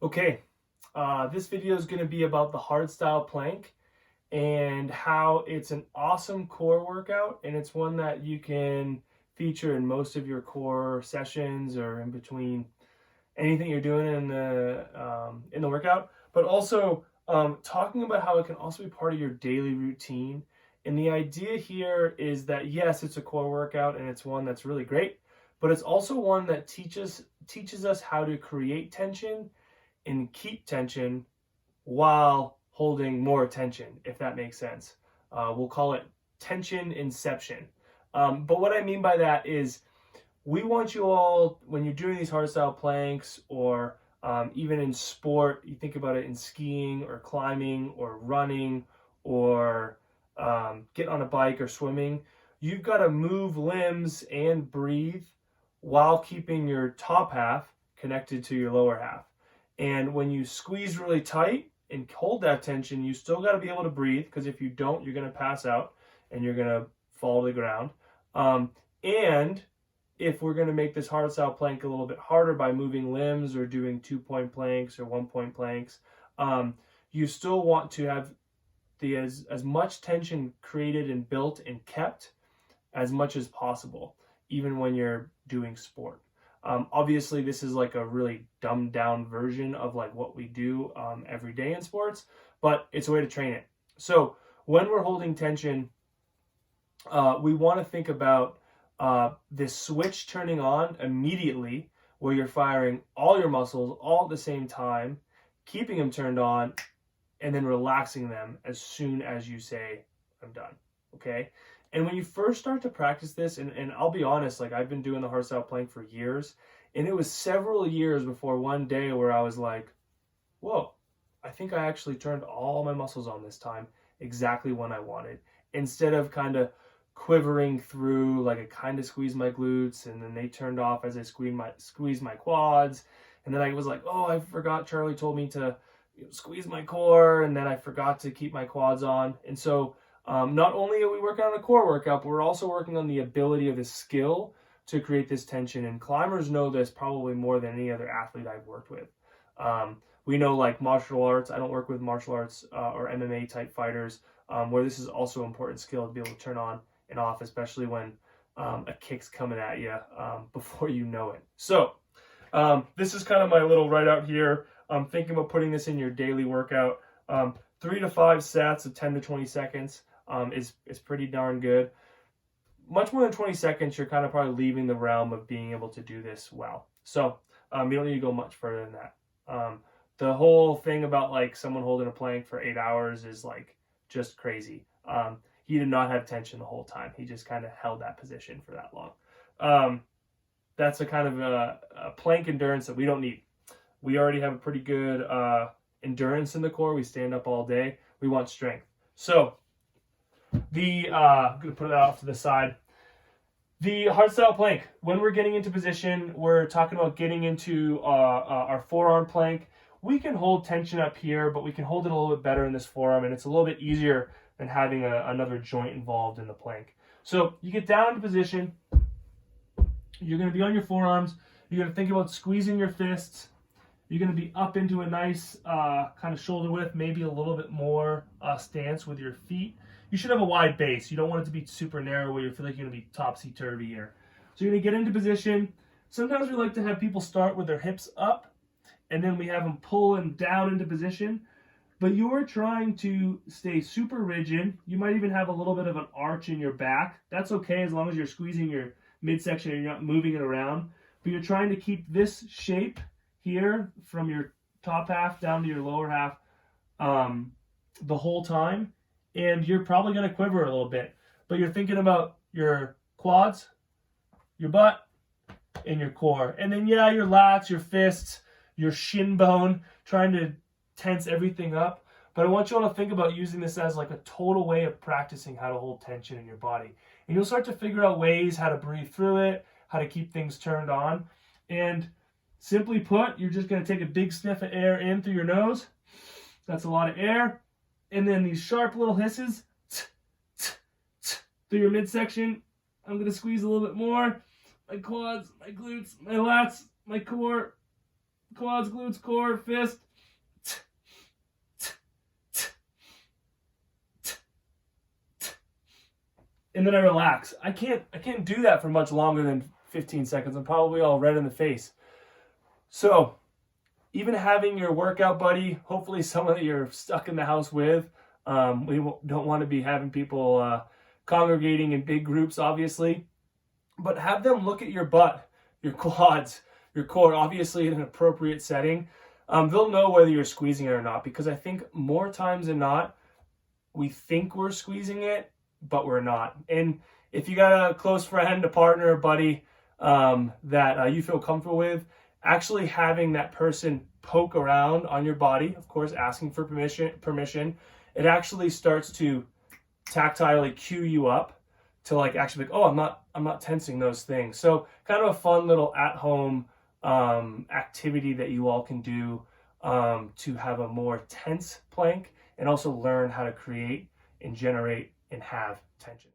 Okay, this video is going to be about the hardstyle plank and how it's an awesome core workout, and it's one that you can feature in most of your core sessions or in between anything you're doing in the workout. But also talking about how it can also be part of your daily routine. And the idea here is that yes, it's a core workout and it's one that's really great, but it's also one that teaches us how to create tension and keep tension while holding more tension, if that makes sense. We'll call it tension inception. But what I mean by that is we want you all, when you're doing these hardstyle planks or even in sport, you think about it in skiing or climbing or running or getting on a bike or swimming, you've got to move limbs and breathe while keeping your top half connected to your lower half. And when you squeeze really tight and hold that tension, you still got to be able to breathe, because if you don't, you're going to pass out and you're going to fall to the ground. And if we're going to make this hardstyle plank a little bit harder by moving limbs or doing 2-point planks or 1-point planks, you still want to have as much tension created and built and kept as much as possible, even when you're doing sport. Obviously, this is like a really dumbed down version of like what we do every day in sports, but it's a way to train it. So when we're holding tension, we want to think about this switch turning on immediately, where you're firing all your muscles all at the same time, keeping them turned on, and then relaxing them as soon as you say, I'm done. Okay? And when you first start to practice this, and I'll be honest, like I've been doing the hardstyle plank for years, and it was several years before one day where I was like, whoa, I think I actually turned all my muscles on this time exactly when I wanted. Instead of kind of quivering through, like I kind of squeezed my glutes and then they turned off as I squeezed my quads. And then I was like, oh, I forgot Charlie told me to squeeze my core, and then I forgot to keep my quads on. And so not only are we working on a core workout, but we're also working on the ability of the skill to create this tension. And climbers know this probably more than any other athlete I've worked with. We know, like martial arts, I don't work with martial arts or MMA type fighters, where this is also an important skill to be able to turn on and off, especially when a kick's coming at you before you know it. So this is kind of my little write out here. I'm thinking about putting this in your daily workout. 3 to 5 sets of 10 to 20 seconds is pretty darn good. Much more than 20 seconds, you're kind of probably leaving the realm of being able to do this well. So you don't need to go much further than that. The whole thing about like someone holding a plank for 8 hours is like just crazy. He did not have tension the whole time. He just kind of held that position for that long. That's a kind of a plank endurance that we don't need. We already have a pretty good endurance in the core. We stand up all day. We want strength. So I'm going to put that off to the side. The hardstyle plank, when we're getting into position, we're talking about getting into our forearm plank. We can hold tension up here, but we can hold it a little bit better in this forearm, and it's a little bit easier than having another joint involved in the plank. So you get down into position. You're going to be on your forearms. You're going to think about squeezing your fists. You're going to be up into a nice kind of shoulder width, maybe a little bit more stance with your feet. You should have a wide base. You don't want it to be super narrow where you feel like you're going to be topsy-turvy here. So you're going to get into position. Sometimes we like to have people start with their hips up, and then we have them pull them down into position. But you're trying to stay super rigid. You might even have a little bit of an arch in your back. That's okay as long as you're squeezing your midsection and you're not moving it around. But you're trying to keep this shape here from your top half down to your lower half the whole time. And you're probably going to quiver a little bit. But you're thinking about your quads, your butt, and your core. And then, yeah, your lats, your fists, your shin bone, trying to tense everything up. But I want you all to think about using this as like a total way of practicing how to hold tension in your body. And you'll start to figure out ways how to breathe through it, how to keep things turned on. And simply put, you're just going to take a big sniff of air in through your nose. That's a lot of air. And then these sharp little hisses through your midsection. I'm going to squeeze a little bit more. My quads, my glutes, my lats, my core. quads, glutes, core, fist. And then I relax. I can't do that for much longer than 15 seconds. I'm probably all red in the face. So even having your workout buddy, hopefully someone that you're stuck in the house with, we don't want to be having people congregating in big groups, obviously, but have them look at your butt, your quads, your core, obviously in an appropriate setting. They'll know whether you're squeezing it or not, because I think more times than not, we think we're squeezing it, but we're not. And if you got a close friend, a partner, a buddy that you feel comfortable with, actually having that person poke around on your body, of course, asking for permission, it actually starts to tactilely cue you up to like actually like, oh, I'm not tensing those things. So kind of a fun little at-home activity that you all can do to have a more tense plank and also learn how to create and generate and have tension.